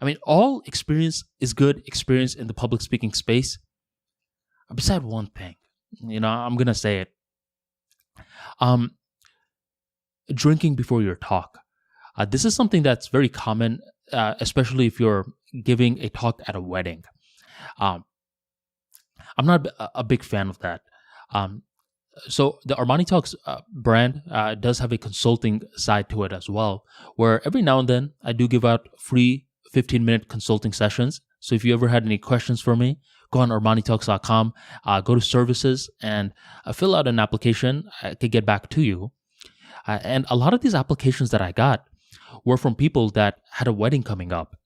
I mean, all experience is good experience in the public speaking space, beside one thing. I'm going to say it. Drinking before your talk. This is something that's very common, especially if you're giving a talk at a wedding. I'm not a big fan of that. So the ArmaniTalks brand does have a consulting side to it as well, where every now and then I do give out free 15-minute consulting sessions. So if you ever had any questions for me, go on ArmaniTalks.com, go to services, and fill out an application. I could get back to you. And a lot of these applications that I got were from people that had a wedding coming up.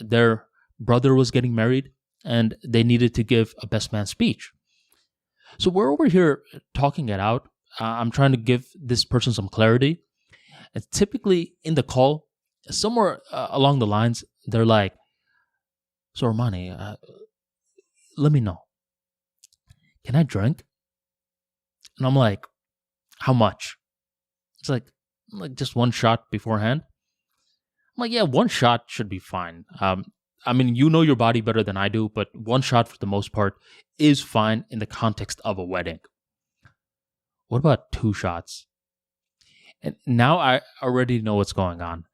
Their brother was getting married, and they needed to give a best man speech. So we're over here talking it out. I'm trying to give this person some clarity. And typically in the call, somewhere along the lines, they're like, "So Armani, let me know. Can I drink?" And I'm like, "How much?" It's like just one shot beforehand. I'm like, "Yeah, one shot should be fine." I mean, you know your body better than I do, but one shot for the most part is fine in the context of a wedding. What about 2 shots? And now I already know what's going on.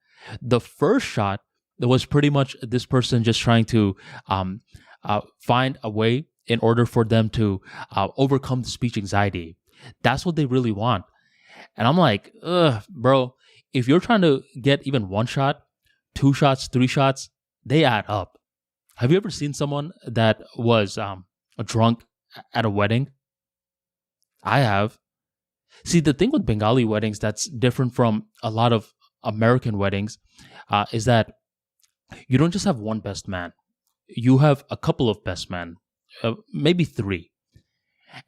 The first shot was pretty much this person just trying to find a way in order for them to overcome the speech anxiety. That's what they really want. And I'm like, ugh, bro, if you're trying to get even 1 shot, 2 shots, 3 shots, they add up. Have you ever seen someone that was drunk at a wedding? I have. See, the thing with Bengali weddings that's different from a lot of American weddings is that you don't just have one best man. You have a couple of best men, maybe 3.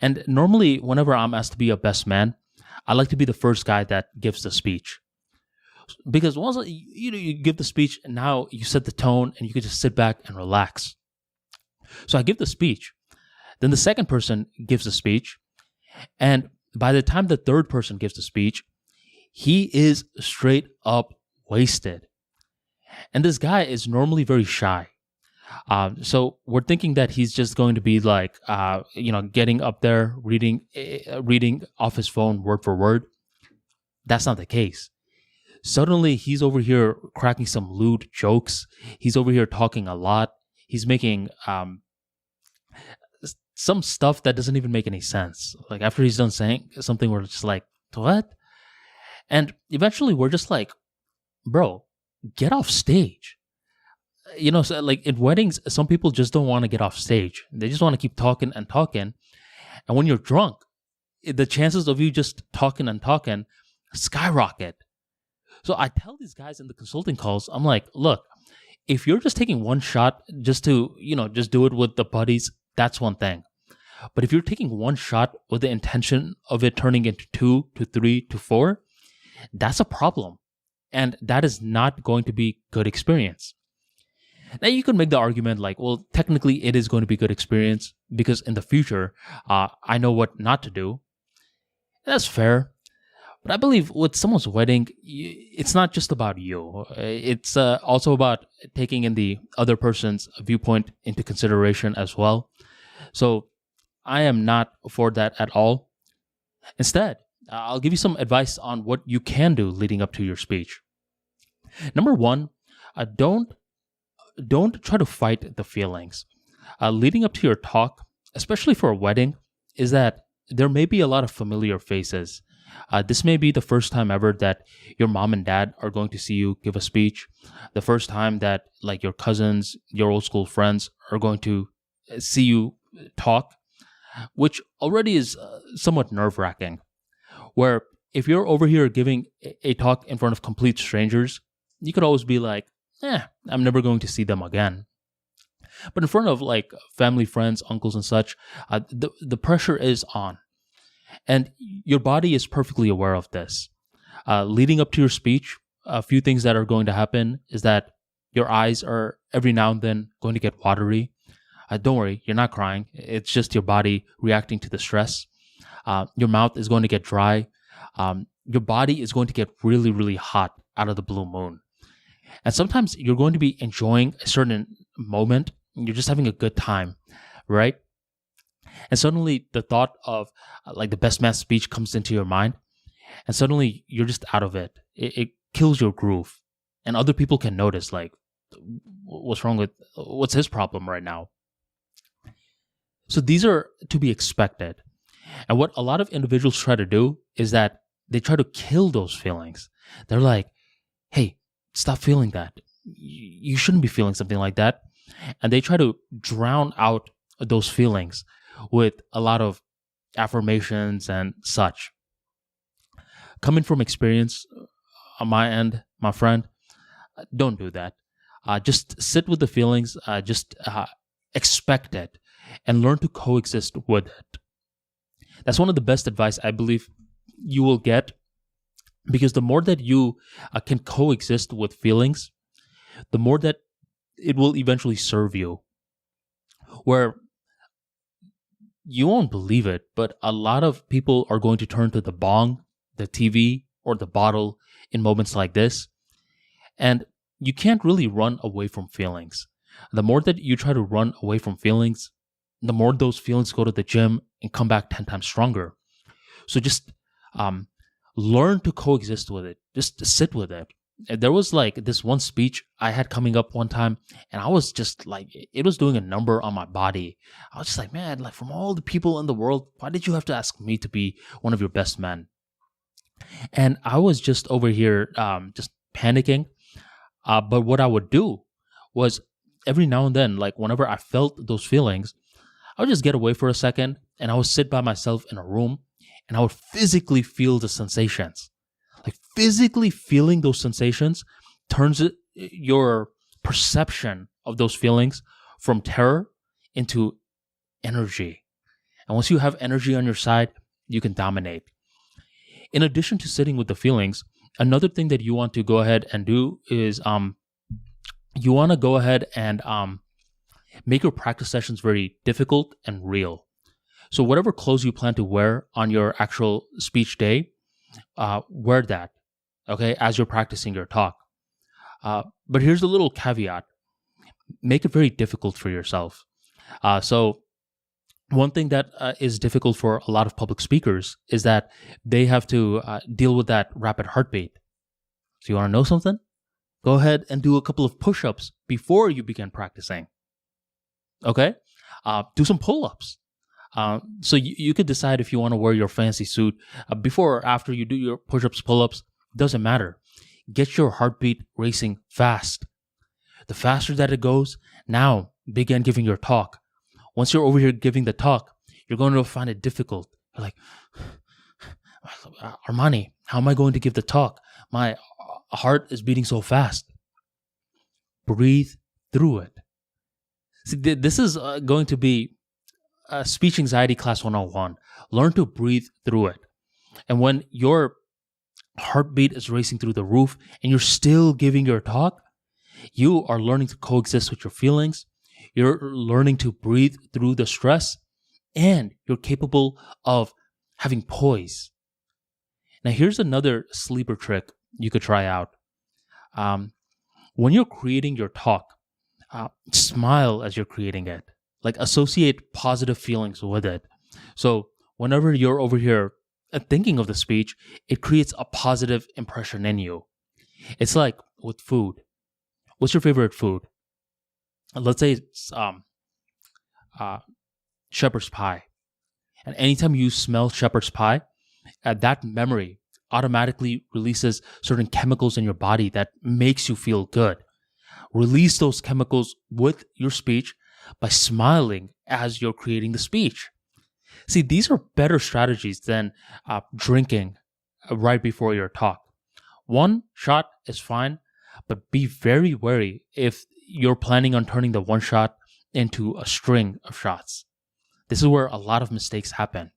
And normally, whenever I'm asked to be a best man, I like to be the first guy that gives the speech. Because once you give the speech, and now you set the tone, and you can just sit back and relax. So I give the speech. Then the second person gives the speech. And by the time the third person gives the speech, he is straight up wasted. And this guy is normally very shy. So we're thinking that he's just going to be like, getting up there, reading off his phone word for word. That's not the case. Suddenly, he's over here cracking some lewd jokes. He's over here talking a lot. He's making some stuff that doesn't even make any sense. Like after he's done saying something, we're just like, what? And eventually, we're just like, bro, get off stage. So like in weddings, some people just don't want to get off stage. They just want to keep talking and talking. And when you're drunk, the chances of you just talking and talking skyrocket. So I tell these guys in the consulting calls, I'm like, look, if you're just taking 1 shot just to, just do it with the buddies, that's one thing. But if you're taking 1 shot with the intention of it turning into 2 to 3 to 4, that's a problem. And that is not going to be good experience. Now you could make the argument like, well, technically it is going to be good experience because in the future, I know what not to do. That's fair. But I believe with someone's wedding, it's not just about you. It's also about taking in the other person's viewpoint into consideration as well. So I am not for that at all. Instead, I'll give you some advice on what you can do leading up to your speech. Number 1, don't try to fight the feelings. Leading up to your talk, especially for a wedding, is that there may be a lot of familiar faces. This may be the first time ever that your mom and dad are going to see you give a speech. The first time that like your cousins, your old school friends are going to see you talk, which already is somewhat nerve-wracking. Where if you're over here giving a talk in front of complete strangers, you could always be like, I'm never going to see them again. But in front of like family, friends, uncles and such, the pressure is on. And your body is perfectly aware of this. Leading up to your speech, a few things that are going to happen is that your eyes are every now and then going to get watery. Don't worry, you're not crying. It's just your body reacting to the stress. Your mouth is going to get dry. Your body is going to get really, really hot out of the blue moon. And sometimes you're going to be enjoying a certain moment. You're just having a good time, right? And suddenly the thought of like the best man speech comes into your mind, and suddenly you're just out of it. It kills your groove, and other people can notice like, what's his problem right now? So these are to be expected. And what a lot of individuals try to do is that they try to kill those feelings. They're like, hey, stop feeling that. You shouldn't be feeling something like that. And they try to drown out those feelings with a lot of affirmations and such. Coming from experience on my end, my friend, don't do that. Just sit with the feelings, just expect it, and learn to coexist with it. That's one of the best advice I believe you will get, because the more that you can coexist with feelings, the more that it will eventually serve you. Where you won't believe it, but a lot of people are going to turn to the bong, the TV, or the bottle in moments like this. And you can't really run away from feelings. The more that you try to run away from feelings, the more those feelings go to the gym and come back 10 times stronger. So just learn to coexist with it. Just sit with it. There was like this one speech I had coming up one time, and I was just like, it was doing a number on my body. I was just like, man, like from all the people in the world, why did you have to ask me to be one of your best men? And I was just over here just panicking. But what I would do was every now and then, like whenever I felt those feelings, I would just get away for a second, and I would sit by myself in a room, and I would physically feel the sensations. Like physically feeling those sensations turns your perception of those feelings from terror into energy. And once you have energy on your side, you can dominate. In addition to sitting with the feelings, another thing that you want to go ahead and do is you want to go ahead and make your practice sessions very difficult and real. So whatever clothes you plan to wear on your actual speech day, wear that, okay, as you're practicing your talk. But here's a little caveat. Make it very difficult for yourself. So one thing that is difficult for a lot of public speakers is that they have to deal with that rapid heartbeat. So you want to know something? Go ahead and do a couple of push-ups before you begin practicing. Okay? Do some pull-ups. So you could decide if you want to wear your fancy suit before or after you do your push-ups, pull-ups. Doesn't matter. Get your heartbeat racing fast. The faster that it goes, now begin giving your talk. Once you're over here giving the talk, you're going to find it difficult. You're like, Armani, how am I going to give the talk? My heart is beating so fast. Breathe through it. See, this is going to be speech anxiety class 101. Learn to breathe through it. And when your heartbeat is racing through the roof and you're still giving your talk, you are learning to coexist with your feelings. You're learning to breathe through the stress, and you're capable of having poise. Now, here's another sleeper trick you could try out. When you're creating your talk, smile as you're creating it. Like associate positive feelings with it. So whenever you're over here thinking of the speech, it creates a positive impression in you. It's like with food. What's your favorite food? Let's say it's shepherd's pie. And anytime you smell shepherd's pie, that memory automatically releases certain chemicals in your body that makes you feel good. Release those chemicals with your speech by smiling as you're creating the speech. See, these are better strategies than drinking right before your talk. One shot is fine, but be very wary if you're planning on turning the one shot into a string of shots. This is where a lot of mistakes happen.